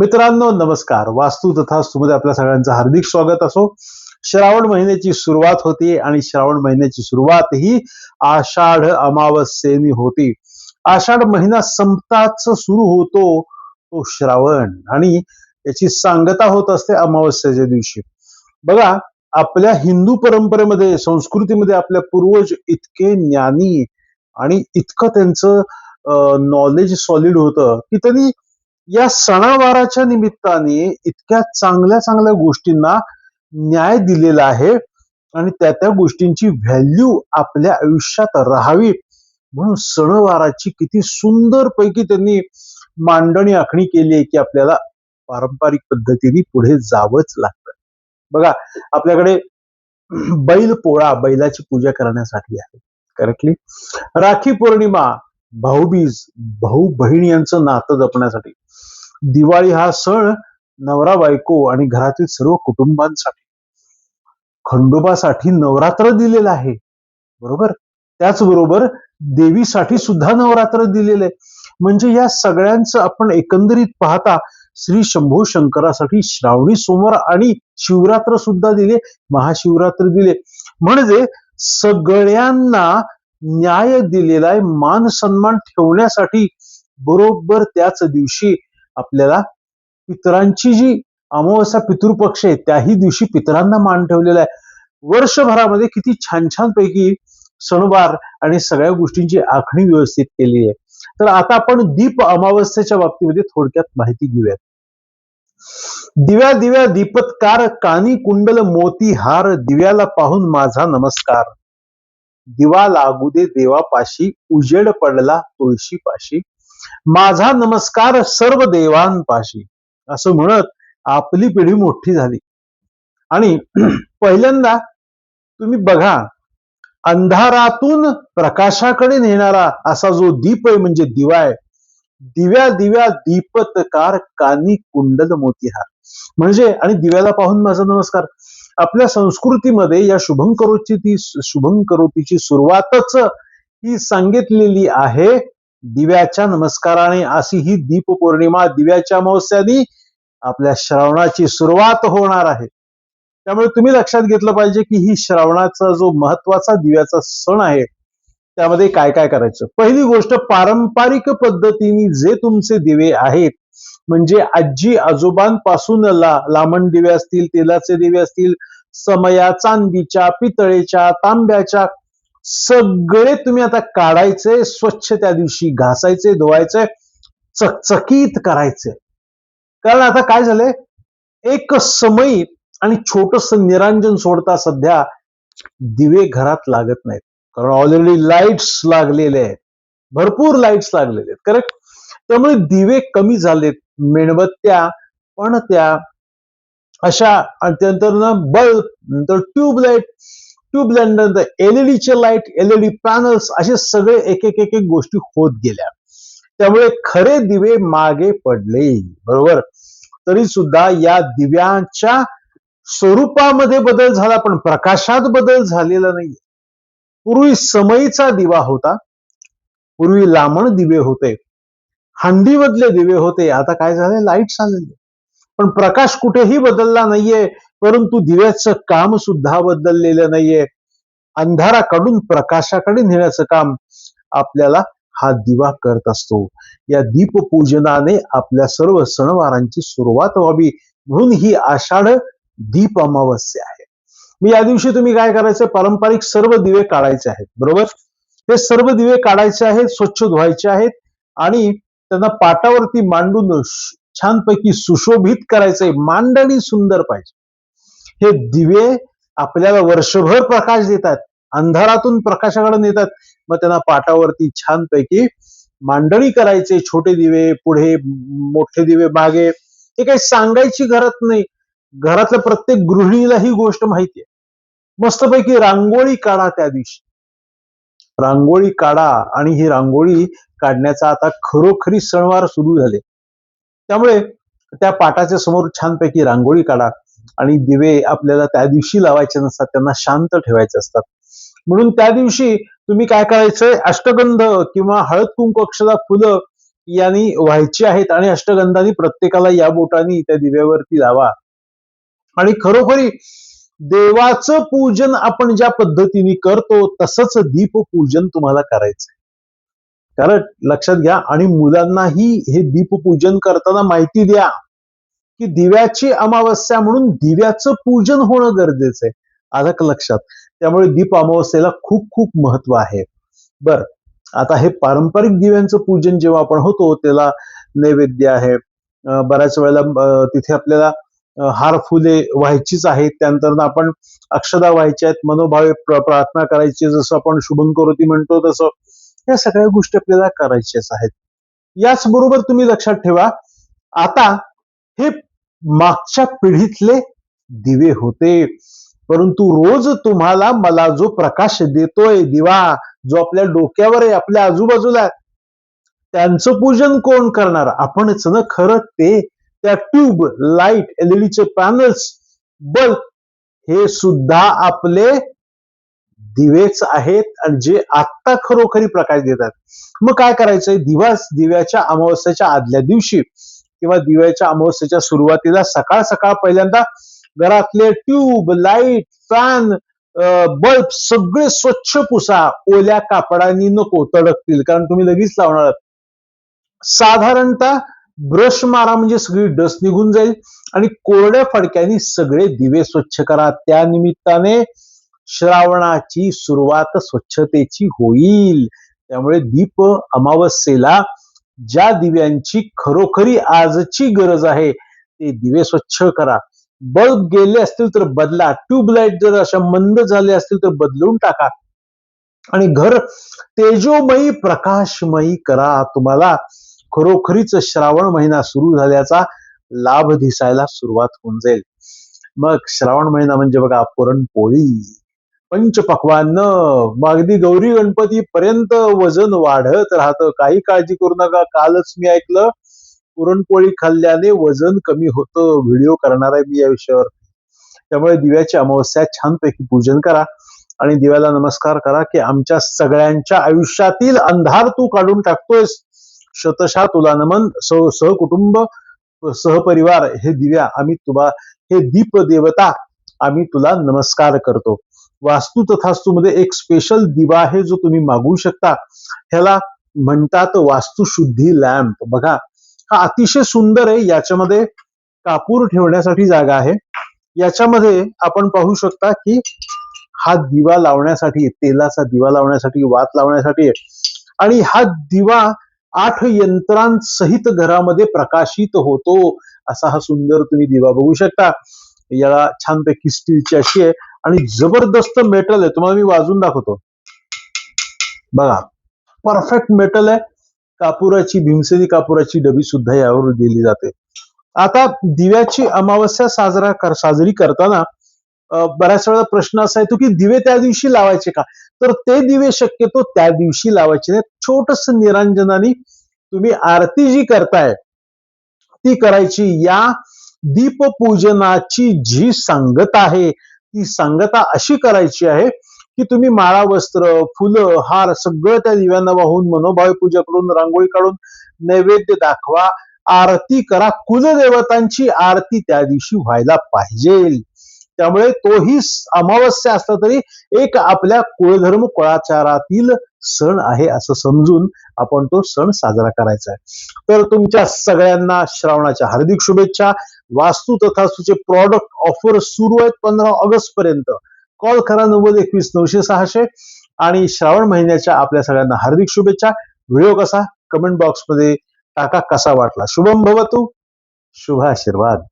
मित्रांनो नमस्कार. वास्तू तथास्तूमध्ये आपल्या सगळ्यांचं हार्दिक स्वागत असो. श्रावण महिन्याची सुरुवात होती आणि श्रावण महिन्याची सुरुवात ही आषाढ अमावस्येने होती. आषाढ महिना संपताच सुरू होतो तो श्रावण आणि याची सांगता होत असते अमावस्येच्या दिवशी. बघा, आपल्या हिंदू परंपरेमध्ये, संस्कृतीमध्ये आपल्या पूर्वज इतके ज्ञानी आणि इतकं त्यांचं नॉलेज सॉलिड होतं की त्यांनी या सणावाराच्या निमित्ताने इतक्या चांगल्या चांगल्या गोष्टींना न्याय दिलेला आहे आणि त्या त्या गोष्टींची व्हॅल्यू आपल्या आयुष्यात राहावी म्हणून सणवाराची किती सुंदर पैकी त्यांनी मांडणी आखणी केली आहे की आपल्याला पारंपरिक पद्धतीने पुढे जावंच लागतं. बघा, आपल्याकडे बैल पोळा, बैलाची पूजा करण्यासाठी आहे. करेक्टली. राखी पौर्णिमा, भाऊबीज, भाऊ बहीण यांचं नातं जपण्यासाठी. दिवाळी हा सण नवरा बायको आणि घरातील सर्व कुटुंबांसाठी. खंडोबासाठी नवरात्र दिलेलं आहे, बरोबर. त्याचबरोबर देवीसाठी सुद्धा नवरात्र दिलेलं आहे. म्हणजे या सगळ्यांचं आपण एकंदरीत पाहता श्री शंभू शंकरासाठी श्रावणी सोमवार आणि शिवरात्र सुद्धा दिले, महाशिवरात्र दिले. म्हणजे सगळ्यांना न्याय दिलेला आहे. मान सन्मान ठेवण्यासाठी बरोबर त्याच दिवशी आपल्याला पितरांची जी अमावस्या पितृपक्ष आहे त्याही दिवशी पितरांना मान ठेवलेला आहे. वर्षभरामध्ये किती छान छान पैकी सणवार आणि सगळ्या गोष्टींची आखणी व्यवस्थित केली आहे. तर आता आपण दीप अमावस्येच्या बाबतीमध्ये थोडक्यात माहिती घेऊयात. दिव्या दिव्या दीपत्कार, कानी कुंडल मोती हार, दिव्याला पाहून माझा नमस्कार. दिवा लागू दे देवापाशी, उजेड पडला तुळशीपाशी, माझा नमस्कार सर्व देवांपाशी. असं म्हणत आपली पिढी मोठी झाली. आणि पहिल्यांदा तुम्ही बघा, अंधारातून प्रकाशाकडे नेणारा असा जो दीप आहे म्हणजे दिवा आहे. दिव्या दिव्या दीपतकार, कानी कुंडल मोतीहार. म्हणजे आणि दिव्याला पाहून माझा नमस्कार. आपल्या संस्कृतीमध्ये या शुभंकरोतीची सुरुवातच ही सांगितलेली आहे दिव्याच्या नमस्काराने. अशी ही दीप पौर्णिमा, दिव्याच्या अमावस्यानी आपल्या श्रावणाची सुरुवात होणार आहे. त्यामुळे तुम्ही लक्षात घेतलं पाहिजे की ही श्रावणाचा जो महत्वाचा दिव्याचा सण आहे त्यामध्ये काय काय करायचं. पहिली गोष्ट, पारंपरिक पद्धतीने जे तुमचे दिवे आहेत म्हणजे आजी आजोबांपासून लांबण दिवे असतील, तेलाचे दिवे असतील, समया, चांदीच्या, पितळेच्या, तांब्याच्या, सगळे तुम्ही आता काढायचे, स्वच्छ त्या दिवशी घासायचे, धुवायचे, चकचकीत करायचे. कारण आता काय झालंय, एक समय आणि छोटस निरांजन सोडता सध्या दिवे घरात लागत नाहीत. कारण ऑलरेडी लाईट्स लागलेले आहेत, भरपूर लाईट्स लागलेले आहेत, करेक्ट. त्यामुळे दिवे कमी झालेत. मेणबत्त्या, पणत्या, अशा, त्यानंतर ना बल्ब, नंतर ट्यूबलाईट नंतर एलईडीचे लाईट, एलईडी पॅनल्स, असे सगळे एक एक एक एक गोष्टी होत गेल्या. त्यामुळे खरे दिवे मागे पडले, बरोबर. तरी सुद्धा या दिव्यांच्या स्वरूपामध्ये बदल झाला पण प्रकाशात बदल झालेला नाही. पूर्वी समईचा दिवा होता, पूर्वी लांबण दिवे होते, हंडीमधले दिवे होते. आता काय झाले, लाईट्स आलेले. पण प्रकाश कुठेही बदलला नाहीये, परंतु दिव्याचं काम सुद्धा बदललेलं नाहीये. अंधाराकडून प्रकाशाकडे नेण्याचं काम आपल्याला हा दिवा करत असतो. या दीपपूजनाने आपल्या सर्व सणवारांची सुरुवात व्हावी म्हणून ही आषाढ दीप अमावस्या आहे. मी या दिवशी तुम्ही काय करायचं, पारंपरिक सर्व दिवे काढायचे आहेत, बरोबर. ते सर्व दिवे काढायचे आहेत, स्वच्छ धुवायचे आहेत आणि त्यांना पाटावरती मांडून छानपैकी सुशोभित करायचंय. मांडणी सुंदर पाहिजे. हे दिवे आपल्याला वर्षभर प्रकाश देतात, अंधारातून प्रकाशाकडे नेतात. मग त्यांना पाटावरती छानपैकी मांडणी करायचे. छोटे दिवे पुढे, मोठे दिवे मागे. हे काही सांगायची गरज नाही, घरातल्या प्रत्येक गृहिणीला ही गोष्ट माहितीये. मस्तपैकी रांगोळी काढा त्या दिवशी, रांगोळी काढा. आणि ही रांगोळी काढण्याचा आता खरोखरी सणवार सुरू झाले. त्यामुळे त्या पाटाच्या समोर छानपैकी रांगोळी काढा आणि दिवे आपल्याला त्या दिवशी लावायचे नसतात, त्यांना शांत ठेवायचे असतात. म्हणून त्या दिवशी तुम्ही काय करायचंय, अष्टगंध किंवा हळद कुंकू अक्षदा फुलं यांनी व्हायची आहेत आणि अष्टगंधानी प्रत्येकाला या बोटानी त्या दिव्यावरती लावा. आणि खरोखरी देवाचं पूजन आपण ज्या पद्धतीने करतो तसंच दीपपूजन तुम्हाला करायचंय. कारण लक्षात घ्या, आणि मुलांनाही हे दीपपूजन करताना माहिती द्या की दिव्याची अमावस्या म्हणून दिव्याचं पूजन होणं गरजेचं आहे. आलं का लक्षात? त्यामुळे दीप अमावस्येला खूप खूप महत्व आहे. बर, आता हे पारंपरिक दिव्यांचं पूजन जेव्हा आपण होतो त्याला नैवेद्य आहे. बऱ्याच वेळेला तिथे आपल्याला हार फुले व्हायचीच आहेत. त्यानंतर आपण अक्षदा व्हायच्या आहेत, मनोभावे प्रार्थना करायची, जसं आपण शुभं करोती म्हणतो तसं या सगळ्या गोष्टी आपल्याला करायच्याच आहेत. याचबरोबर तुम्ही लक्षात ठेवा, आता हे मागच्या पिढीतले दिवे होते, परंतु रोज तुम्हाला मला जो प्रकाश देतोय दिवा, जो आपल्या डोक्यावर आहे, आपल्या आजूबाजूला, त्यांचं पूजन कोण करणार? आपणच ना. खरं ते त्या ट्यूब, लाईट, एलईडीचे पॅनल्स, बल्ब हे सुद्धा आपले दिवेच आहेत आणि जे आत्ता खरोखरी प्रकाश देतात. मग काय करायचंय? दिव्याच्या अमावस्येच्या आदल्या दिवशी किंवा दिव्याच्या अमावस्येच्या सुरुवातीला सकाळ सकाळ पहिल्यांदा घरातले ट्यूब, लाईट, फॅन, बल्ब सगळे स्वच्छ पुसा. ओल्या कापडानी नको, तडकतील, कारण तुम्ही लगेच लावणार आहात. साधारणतः ब्रश मारा म्हणजे सगळी डस्ट निघून जाईल आणि कोरड्या फडक्याने सगळे दिवे स्वच्छ करा. त्या निमित्ताने श्रावणाची सुरुवात स्वच्छतेची होईल. त्यामुळे दीप अमावस्येला ज्या दिव्यांची खरोखरी आजची गरज आहे ते दिवे स्वच्छ करा. बल्ब गेले असतील तर बदला. ट्यूबलाईट जर अशा मंद झाले असतील तर बदलून टाका आणि घर तेजोमयी प्रकाशमयी करा. तुम्हाला खरोखरीच श्रावण महिना सुरू झाल्याचा लाभ दिसायला सुरुवात होऊन जाईल. मग श्रावण महिना म्हणजे बघा, पुरणपोळी, पंचपक्वान्न, अगदी गौरी गणपती पर्यंत वजन वाढत राहतं. काही काळजी करू नका. कालच मी ऐकलं पुरणपोळी खाल्ल्याने वजन कमी होतं. व्हिडिओ करणार आहे मी या विषयावर. त्यामुळे दिव्याची अमावस्या छानपैकी पूजन करा आणि दिव्याला नमस्कार करा की आमच्या सगळ्यांच्या आयुष्यातील अंधार तू काढून टाकतोयस. शतशः तुला नमन. सहकुटुंब, सहपरिवार हे दिव्या आम्ही तुला, हे दीप देवता आम्ही तुला नमस्कार करतो. वास्तू तथास्तू मध्ये एक स्पेशल दिवा आहे जो तुम्ही मागवू शकता. ह्याला म्हणतात वास्तुशुद्धी लॅम्प. बघा, हा अतिशय सुंदर आहे. याच्यामध्ये कापूर ठेवण्यासाठी जागा आहे. याच्यामध्ये आपण पाहू शकता की हा दिवा लावण्यासाठी, तेलाचा दिवा लावण्यासाठी, वात लावण्यासाठी, आणि हा दिवा 8 यंत्रांसहित घरामध्ये प्रकाशित होतो. असा हा सुंदर तुम्ही दिवा बघू शकता. याला छानपैकी स्टीलची अशी आहे आणि जबरदस्त मेटल आहे. तुम्हाला मी वाजून दाखवतो. बघा, परफेक्ट मेटल आहे. कापुराची, भीमसेनी कापुराची डबी सुद्धा यावर दिली जाते. आता दिव्याची अमावस्या साजरी करताना बऱ्याच वेळा प्रश्न असा येतो की दिवे त्या दिवशी लावायचे का? तर ते दिवे शक्यतो त्या दिवशी लावायचे नाही. छोटस निरांजनाने तुम्ही आरती जी करताय ती करायची. या दीपपूजनाची जी सांगता आहे ती सांगता अशी करायची आहे की तुम्ही माळा, वस्त्र, फुलं, हार सगळं त्या दिव्यांना वाहून मनोभावे पूजा करून, रांगोळी काढून नैवेद्य दाखवा, आरती करा. कुलदेवतांची आरती त्या दिवशी व्हायला पाहिजे. त्यामुळे तोही अमावस्या असला तरी एक आपल्या कुळधर्म कुळाचारातील सण आहे असं समजून आपण तो सण साजरा करायचा आहे. तर तुमच्या सगळ्यांना श्रावणाच्या हार्दिक शुभेच्छा. वास्तू तथास्तूचे प्रॉडक्ट ऑफर सुरू आहेत 15 ऑगस्ट पर्यंत. कॉल करा 9021 900 600 आणि श्रावण महिन्याच्या आपल्या सगळ्यांना हार्दिक शुभेच्छा. व्हिडिओ कसा कमेंट बॉक्स मध्ये टाका, कसा वाटला. शुभम भवतु, शुभ आशीर्वाद.